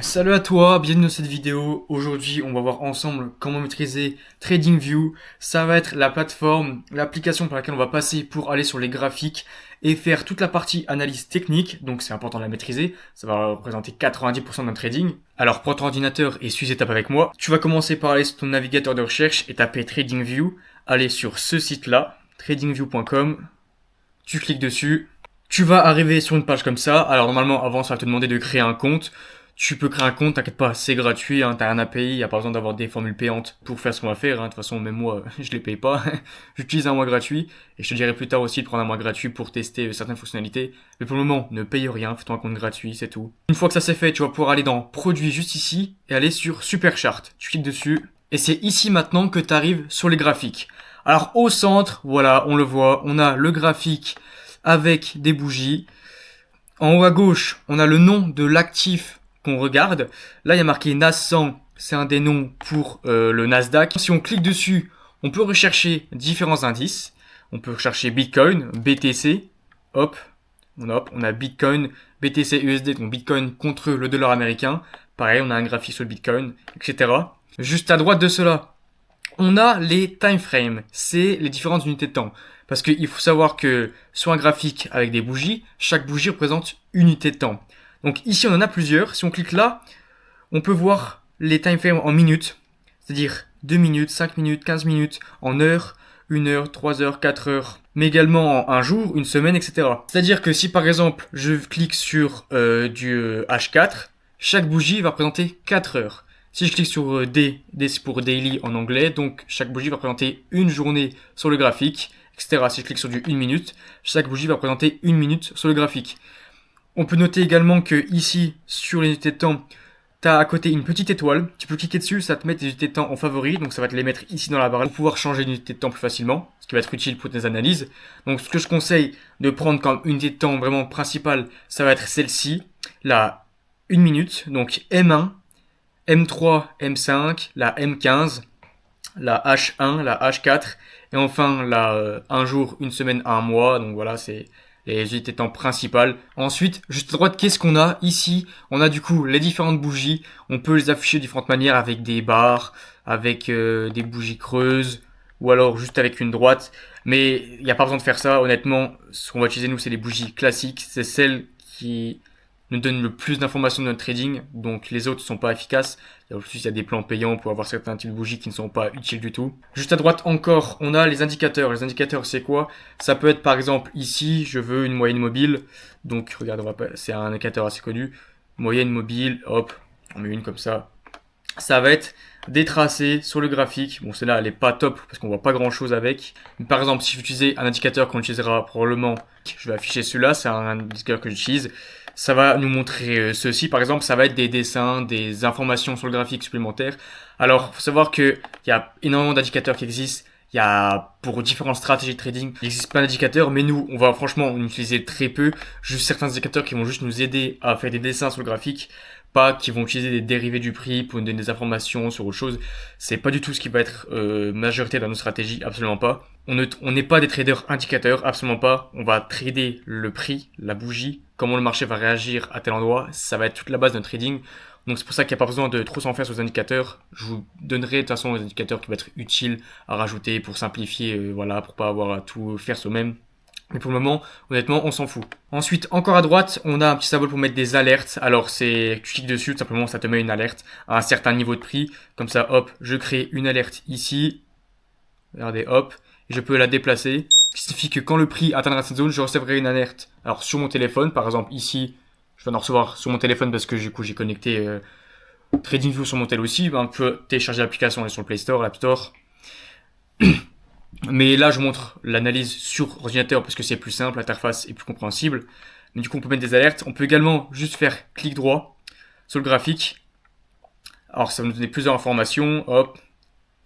Salut à toi, bienvenue dans cette vidéo. Aujourd'hui, on va voir ensemble comment maîtriser TradingView. Ça va être la plateforme, l'application par laquelle on va passer pour aller sur les graphiques et faire toute la partie analyse technique. Donc c'est important de la maîtriser. Ça va représenter 90% d'un trading. Alors prends ton ordinateur et suis étape avec moi. Tu vas commencer par aller sur ton navigateur de recherche et taper TradingView. Aller sur ce site-là, tradingview.com. Tu cliques dessus. Tu vas arriver sur une page comme ça. Alors normalement, avant, ça va te demander de créer un compte. Tu peux créer un compte, t'inquiète pas, c'est gratuit, hein, t'as rien à payer, y a pas besoin d'avoir des formules payantes pour faire ce qu'on va faire, hein. De toute façon, même moi, je les paye pas. J'utilise un mois gratuit, et je te dirai plus tard aussi de prendre un mois gratuit pour tester certaines fonctionnalités. Mais pour le moment, ne paye rien, fais-toi un compte gratuit, c'est tout. Une fois que ça c'est fait, tu vas pouvoir aller dans Produits juste ici, et aller sur Super Chart. Tu cliques dessus, et c'est ici maintenant que tu arrives sur les graphiques. Alors au centre, voilà, on le voit, on a le graphique avec des bougies. En haut à gauche, on a le nom de l'actif qu'on regarde. Là, il y a marqué NAS 100, c'est un des noms pour le Nasdaq. Si on clique dessus, on peut rechercher différents indices. On peut rechercher Bitcoin, BTC, hop, on a Bitcoin, BTC USD, donc Bitcoin contre le dollar américain. Pareil, on a un graphique sur le Bitcoin, etc. Juste à droite de cela, on a les time frames, c'est les différentes unités de temps. Parce qu'il faut savoir que sur un graphique avec des bougies, chaque bougie représente une unité de temps. Donc ici on en a plusieurs. Si on clique là, on peut voir les time frames en minutes, c'est-à-dire 2 minutes, 5 minutes, 15 minutes, en heures, 1 heure, 3 heures, 4 heures, mais également en un jour, une semaine, etc. C'est-à-dire que si par exemple je clique sur du H4, chaque bougie va représenter 4 heures. Si je clique sur D, D c'est pour daily en anglais, donc chaque bougie va représenter une journée sur le graphique, etc. Si je clique sur du 1 minute, chaque bougie va représenter 1 minute sur le graphique. On peut noter également que ici, sur les unités de temps, tu as à côté une petite étoile. Tu peux cliquer dessus, ça te met tes unités de temps en favori, donc ça va te les mettre ici dans la barre pour pouvoir changer d'unité de temps plus facilement, ce qui va être utile pour tes analyses. Donc ce que je conseille de prendre comme unité de temps vraiment principale, ça va être celle-ci, la 1 minute, donc M1, M3, M5, la M15, la H1, la H4, et enfin la 1 jour, 1 semaine, 1 mois. Donc voilà, c'est les unités de temps principales. Ensuite, juste à droite, qu'est-ce qu'on a ici? On a du coup les différentes bougies. On peut les afficher de différentes manières avec des barres, avec des bougies creuses, ou alors juste avec une droite. Mais il n'y a pas besoin de faire ça. Honnêtement, ce qu'on va utiliser nous, c'est les bougies classiques. C'est celles qui nous donnent le plus d'informations de notre trading. Donc les autres ne sont pas efficaces. Il y a des plans payants pour avoir certains types de bougies qui ne sont pas utiles du tout. Juste à droite encore, on a les indicateurs. Les indicateurs, c'est quoi? Ça peut être par exemple ici, je veux une moyenne mobile. Donc regarde, c'est un indicateur assez connu. Moyenne mobile, hop, on met une comme ça. Ça va être des tracés sur le graphique. Bon, celle-là, elle est pas top parce qu'on voit pas grand-chose avec. Mais par exemple, si j'utilisais un indicateur qu'on utilisera probablement, je vais afficher celui-là, c'est un indicateur que j'utilise. Ça va nous montrer ceci. Par exemple, ça va être des dessins, des informations sur le graphique supplémentaires. Alors, faut savoir que il y a énormément d'indicateurs qui existent. Il y a pour différentes stratégies de trading, il existe plein d'indicateurs, mais nous, on va franchement en utiliser très peu. Juste certains indicateurs qui vont juste nous aider à faire des dessins sur le graphique, pas qui vont utiliser des dérivés du prix pour nous donner des informations sur autre chose. C'est pas du tout ce qui va être majorité dans nos stratégies, absolument pas. On n'est pas des traders indicateurs, absolument pas. On va trader le prix, la bougie, comment le marché va réagir à tel endroit. Ça va être toute la base de notre trading. Donc c'est pour ça qu'il n'y a pas besoin de trop s'en faire sur les indicateurs. Je vous donnerai de toute façon les indicateurs qui vont être utiles à rajouter pour simplifier, voilà, pour pas avoir à tout faire soi-même. Mais pour le moment, honnêtement, on s'en fout. Ensuite, encore à droite, on a un petit symbole pour mettre des alertes. Alors c'est, tu cliques dessus, tout simplement, ça te met une alerte à un certain niveau de prix. Comme ça, hop, je crée une alerte ici. Regardez, hop, et je peux la déplacer. Ce qui signifie que quand le prix atteindra cette zone, je recevrai une alerte. Alors sur mon téléphone, par exemple ici, je vais en recevoir sur mon téléphone parce que du coup j'ai connecté TradingView sur mon tel aussi. Ben, on peut télécharger l'application, elle est sur le Play Store, l'App Store. Mais là, je montre l'analyse sur ordinateur parce que c'est plus simple, l'interface est plus compréhensible. Mais du coup, on peut mettre des alertes. On peut également juste faire clic droit sur le graphique. Alors, ça va nous donner plusieurs informations. Hop.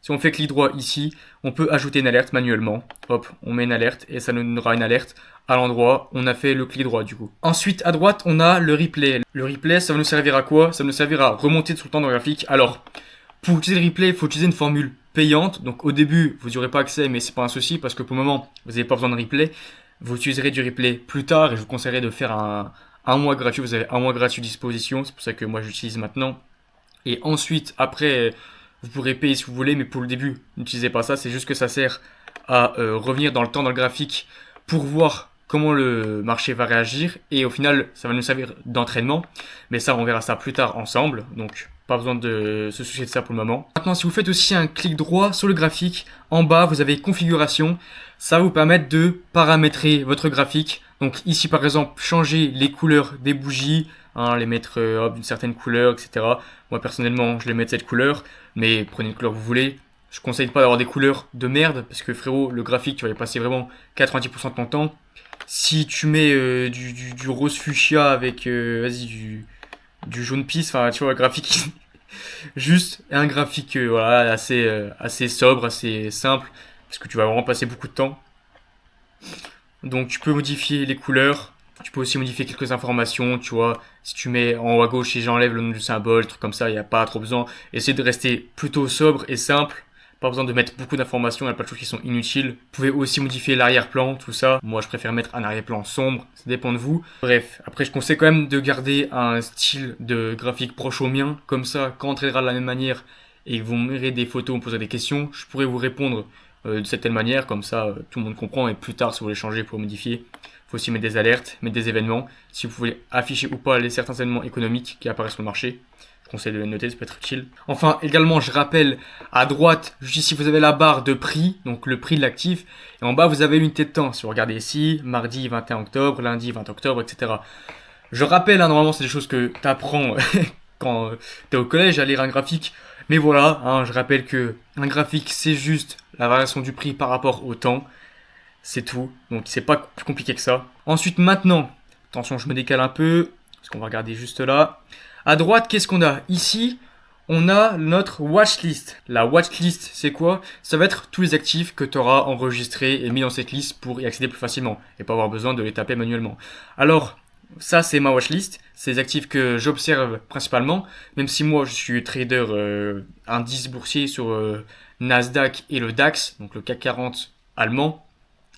Si on fait clic droit ici, on peut ajouter une alerte manuellement. Hop, on met une alerte et ça nous donnera une alerte à l'endroit où on a fait le clic droit du coup. Ensuite, à droite, on a le replay. Le replay, ça va nous servir à quoi? Ça va nous servir à remonter tout le temps dans le graphique. Alors, pour utiliser le replay, il faut utiliser une formule payante. Donc au début, vous n'aurez pas accès, mais c'est pas un souci parce que pour le moment, vous n'avez pas besoin de replay. Vous utiliserez du replay plus tard et je vous conseillerais de faire un mois gratuit, vous avez un mois gratuit à disposition, c'est pour ça que moi j'utilise maintenant. Et ensuite, après, vous pourrez payer si vous voulez, mais pour le début, n'utilisez pas ça, c'est juste que ça sert à revenir dans le temps dans le graphique pour voir comment le marché va réagir, et au final ça va nous servir d'entraînement, mais ça on verra ça plus tard ensemble, donc pas besoin de se soucier de ça pour le moment. Maintenant, si vous faites aussi un clic droit sur le graphique, en bas vous avez configuration, ça va vous permettre de paramétrer votre graphique. Donc ici par exemple, changer les couleurs des bougies, hein, les mettre d'une certaine couleur, etc. Moi personnellement je les mets de cette couleur, mais prenez une couleur que vous voulez. Je conseille pas d'avoir des couleurs de merde, parce que frérot, le graphique, tu vas y passer vraiment 90% de ton temps. Si tu mets du rose fuchsia avec vas-y, du jaune pisse, enfin tu vois, un graphique, juste un graphique voilà, assez sobre, assez simple, parce que tu vas vraiment passer beaucoup de temps. Donc tu peux modifier les couleurs, tu peux aussi modifier quelques informations, tu vois, si tu mets en haut à gauche, si j'enlève le nom du symbole, truc comme ça, il n'y a pas trop besoin. Essayez de rester plutôt sobre et simple. Pas besoin de mettre beaucoup d'informations, il y a pas de choses qui sont inutiles. Vous pouvez aussi modifier l'arrière-plan, tout ça. Moi, je préfère mettre un arrière-plan sombre, ça dépend de vous. Bref, après, je conseille quand même de garder un style de graphique proche au mien. Comme ça, quand on traitera de la même manière et que vous me verrez des photos, on me posera des questions, je pourrai vous répondre de cette telle manière. Comme ça, tout le monde comprend. Et plus tard, si vous voulez changer, pour modifier, il faut aussi mettre des alertes, mettre des événements. Si vous voulez afficher ou pas les certains événements économiques qui apparaissent sur le marché. Je conseille de les noter, ça peut être utile. Enfin, également, je rappelle, à droite, juste ici, vous avez la barre de prix, donc le prix de l'actif. Et en bas, vous avez l'unité de temps. Si vous regardez ici, mardi 21 octobre, lundi 20 octobre, etc. Je rappelle, hein, normalement, c'est des choses que tu apprends quand tu es au collège à lire un graphique. Mais voilà, hein, je rappelle que un graphique, c'est juste la variation du prix par rapport au temps. C'est tout. Donc, c'est pas plus compliqué que ça. Ensuite, maintenant, attention, je me décale un peu, parce qu'on va regarder juste là. À droite, qu'est-ce qu'on a? Ici, on a notre watchlist. La watchlist, c'est quoi? Ça va être tous les actifs que tu auras enregistrés et mis dans cette liste pour y accéder plus facilement et pas avoir besoin de les taper manuellement. Alors, ça, c'est ma watchlist. C'est les actifs que j'observe principalement, même si moi, je suis trader indice boursier sur Nasdaq et le DAX, donc le CAC 40 allemand,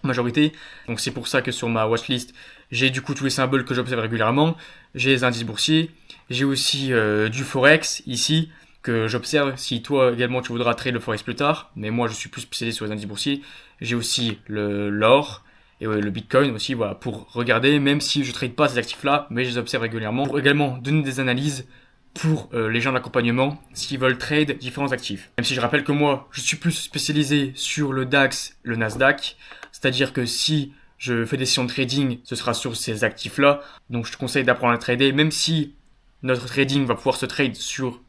majorité. Donc c'est pour ça que sur ma watchlist, j'ai du coup tous les symboles que j'observe régulièrement. J'ai les indices boursiers. J'ai aussi du forex ici que j'observe. Si toi également tu voudras trader le forex plus tard, mais moi je suis plus spécialisé sur les indices boursiers. J'ai aussi l'or et le bitcoin aussi, voilà, pour regarder, même si je trade pas ces actifs-là, mais je les observe régulièrement. Pour également donner des analyses pour les gens d'accompagnement s'ils veulent trade différents actifs. Même si je rappelle que moi, je suis plus spécialisé sur le DAX, le Nasdaq, c'est-à-dire que si je fais des sessions de trading, ce sera sur ces actifs-là. Donc je te conseille d'apprendre à trader, même si notre trading va pouvoir se trade sur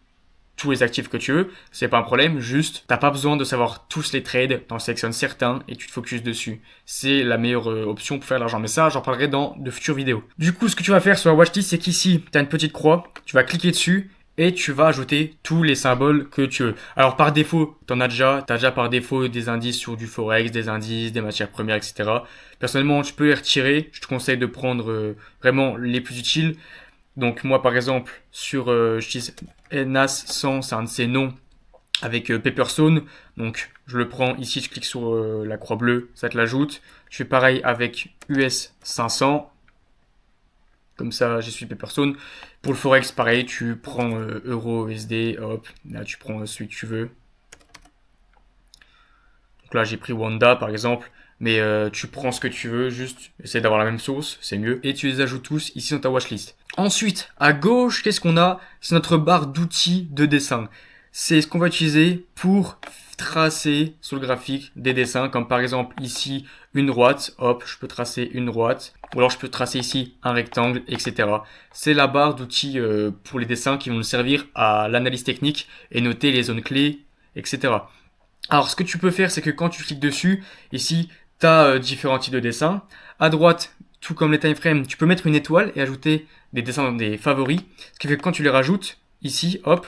tous les actifs que tu veux, c'est pas un problème, juste t'as pas besoin de savoir tous les trades, t'en sélectionnes certains et tu te focuses dessus. C'est la meilleure option pour faire de l'argent, mais ça j'en parlerai dans de futures vidéos. Du coup, ce que tu vas faire sur la watchlist, c'est qu'ici t'as une petite croix, tu vas cliquer dessus et tu vas ajouter tous les symboles que tu veux. Alors par défaut, t'as déjà par défaut des indices sur du forex, des indices, des matières premières, etc. Personnellement, tu peux les retirer, je te conseille de prendre vraiment les plus utiles. Donc moi par exemple sur j'utilise NAS 100, c'est un de ces noms avec Pepperstone. Donc je le prends ici, je clique sur la croix bleue, ça te l'ajoute. Je fais pareil avec US 500. Comme ça, j'ai suivi Pepperstone. Pour le Forex, pareil, tu prends Euro, USD, hop, là tu prends celui que tu veux. Donc là j'ai pris Wanda par exemple. Mais tu prends ce que tu veux, juste essaie d'avoir la même source, c'est mieux. Et tu les ajoutes tous ici dans ta watchlist. Ensuite, à gauche, qu'est-ce qu'on a? C'est notre barre d'outils de dessin. C'est ce qu'on va utiliser pour tracer sur le graphique des dessins, comme par exemple ici une droite, hop, je peux tracer une droite, ou alors je peux tracer ici un rectangle, etc. C'est la barre d'outils pour les dessins qui vont nous servir à l'analyse technique et noter les zones clés, etc. Alors ce que tu peux faire, c'est que quand tu cliques dessus, ici, tu as différents types de dessins. À droite, tout comme les timeframes, tu peux mettre une étoile et ajouter des dessins dans des favoris. Ce qui fait que quand tu les rajoutes, ici, hop,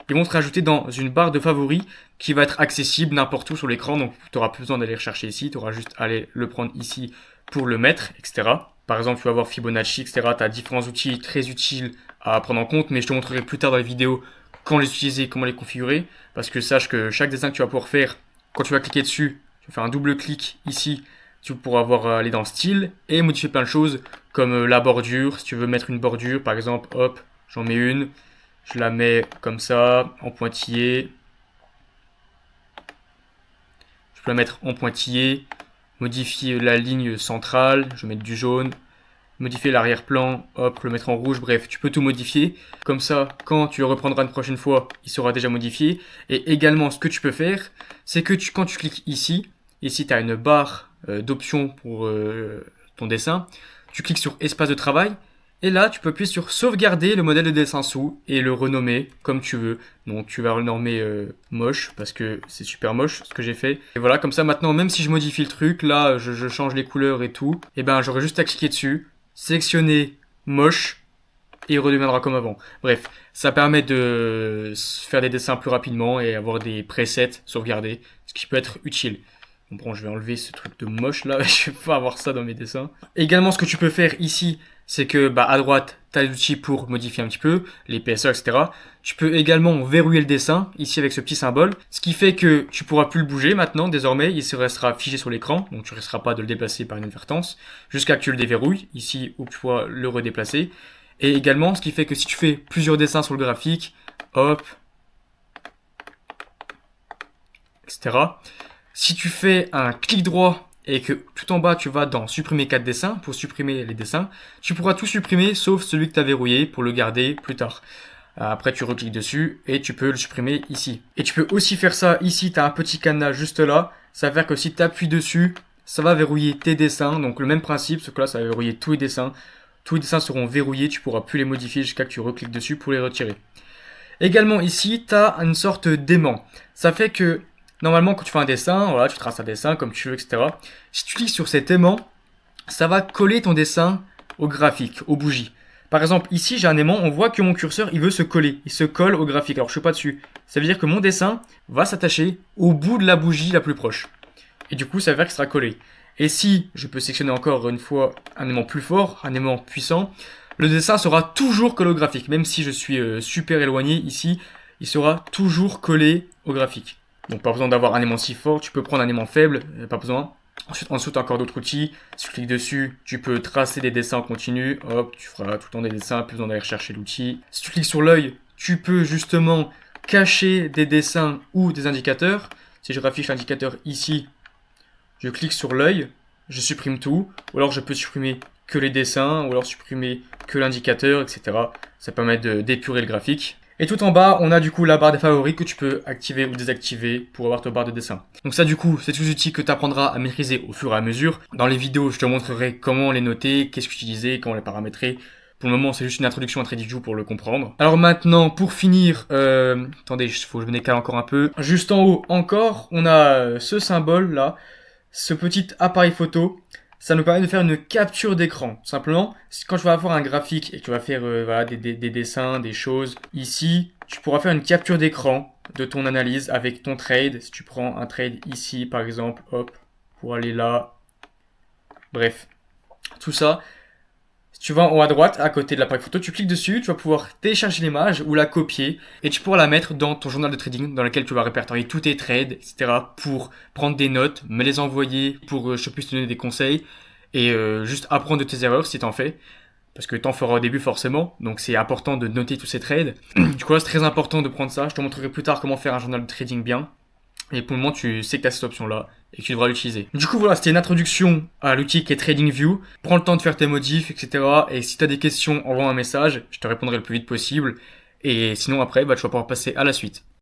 ils vont te rajouter dans une barre de favoris qui va être accessible n'importe où sur l'écran. Donc tu n'auras plus besoin d'aller le chercher ici, tu auras juste à aller le prendre ici pour le mettre, etc. Par exemple, tu vas voir Fibonacci, etc. Tu as différents outils très utiles à prendre en compte, mais je te montrerai plus tard dans la vidéo comment les utiliser, comment les configurer. Parce que sache que chaque dessin que tu vas pouvoir faire, quand tu vas cliquer dessus, tu vas faire un double clic ici, tu pourras aller dans le style et modifier plein de choses comme la bordure. Si tu veux mettre une bordure, par exemple, hop, j'en mets une. Je la mets comme ça, en pointillé. Je peux la mettre en pointillé. Modifier la ligne centrale, je vais mettre du jaune. Modifier l'arrière-plan, hop, le mettre en rouge, bref, tu peux tout modifier. Comme ça, quand tu le reprendras une prochaine fois, il sera déjà modifié. Et également, ce que tu peux faire, c'est que quand tu cliques ici, tu as une barre d'options pour ton dessin. Tu cliques sur espace de travail. Et là, tu peux appuyer sur sauvegarder le modèle de dessin sous et le renommer comme tu veux. Donc, tu vas le renommer moche parce que c'est super moche ce que j'ai fait. Et voilà, comme ça, maintenant, même si je modifie le truc, là, je change les couleurs et tout, et ben, j'aurai juste à cliquer dessus, sélectionner moche et il redeviendra comme avant. Bref, ça permet de faire des dessins plus rapidement et avoir des presets sauvegardés, ce qui peut être utile. Bon, je vais enlever ce truc de moche là, je vais pas avoir ça dans mes dessins. Également, ce que tu peux faire ici, c'est que à droite, tu as les outils pour modifier un petit peu, l'épaisseur, etc. Tu peux également verrouiller le dessin, ici avec ce petit symbole, ce qui fait que tu pourras plus le bouger maintenant, désormais, il se restera figé sur l'écran, donc tu ne risqueras pas de le déplacer par inadvertance, jusqu'à que tu le déverrouilles, ici où tu pourras le redéplacer. Et également, ce qui fait que si tu fais plusieurs dessins sur le graphique, hop, etc. Si tu fais un clic droit et que tout en bas tu vas dans supprimer 4 dessins pour supprimer les dessins, tu pourras tout supprimer sauf celui que tu as verrouillé pour le garder plus tard. Après tu recliques dessus et tu peux le supprimer ici. Et tu peux aussi faire ça ici, tu as un petit cadenas juste là, ça va faire que si tu appuies dessus, ça va verrouiller tes dessins, donc le même principe, sauf que là ça va verrouiller tous les dessins. Tous les dessins seront verrouillés, tu pourras plus les modifier jusqu'à que tu recliques dessus pour les retirer. Également ici, tu as une sorte d'aimant. Ça fait que normalement, quand tu fais un dessin, voilà, tu traces un dessin comme tu veux, etc. Si tu cliques sur cet aimant, ça va coller ton dessin au graphique, aux bougies. Par exemple, ici, j'ai un aimant, on voit que mon curseur, il veut se coller. Il se colle au graphique. Alors, je ne suis pas dessus. Ça veut dire que mon dessin va s'attacher au bout de la bougie la plus proche. Et du coup, ça veut dire qu'il sera collé. Et si je peux sélectionner encore une fois un aimant plus fort, un aimant puissant, le dessin sera toujours collé au graphique. Même si je suis super éloigné ici, il sera toujours collé au graphique. Donc pas besoin d'avoir un aimant si fort, tu peux prendre un aimant faible, pas besoin. Ensuite encore d'autres outils, si tu cliques dessus, tu peux tracer des dessins en continu, hop, tu feras tout le temps des dessins, plus besoin d'aller chercher l'outil. Si tu cliques sur l'œil, tu peux justement cacher des dessins ou des indicateurs. Si je raffiche l'indicateur ici, je clique sur l'œil, je supprime tout, ou alors je peux supprimer que les dessins, ou alors supprimer que l'indicateur, etc. Ça permet d'épurer le graphique. Et tout en bas, on a du coup la barre des favoris que tu peux activer ou désactiver pour avoir ta barre de dessin. Donc ça du coup, c'est tous les outils que tu apprendras à maîtriser au fur et à mesure. Dans les vidéos, je te montrerai comment les noter, qu'est-ce que utiliser, comment les paramétrer. Pour le moment, c'est juste une introduction à TradingView pour le comprendre. Alors maintenant, pour finir, attendez, il faut que je me décale encore un peu. Juste en haut, encore, on a ce symbole là, ce petit appareil photo. Ça nous permet de faire une capture d'écran. Simplement, quand tu vas avoir un graphique et que tu vas faire voilà, des dessins, des choses, ici, tu pourras faire une capture d'écran de ton analyse avec ton trade. Si tu prends un trade ici, par exemple, hop, pour aller là. Bref, tout ça. Si tu vas en haut à droite, à côté de l'appareil photo, tu cliques dessus, tu vas pouvoir télécharger l'image ou la copier et tu pourras la mettre dans ton journal de trading dans lequel tu vas répertorier tous tes trades, etc. pour prendre des notes, me les envoyer pour que je puisse te donner des conseils et juste apprendre de tes erreurs si t'en fais. Parce que t'en feras au début forcément, donc c'est important de noter tous ces trades. Du coup là c'est très important de prendre ça, je te montrerai plus tard comment faire un journal de trading bien. Et pour le moment, tu sais que tu as cette option-là et que tu devras l'utiliser. Du coup, voilà, c'était une introduction à l'outil qui est TradingView. Prends le temps de faire tes modifs, etc. Et si tu as des questions, envoie un message. Je te répondrai le plus vite possible. Et sinon, après, tu vas pouvoir passer à la suite.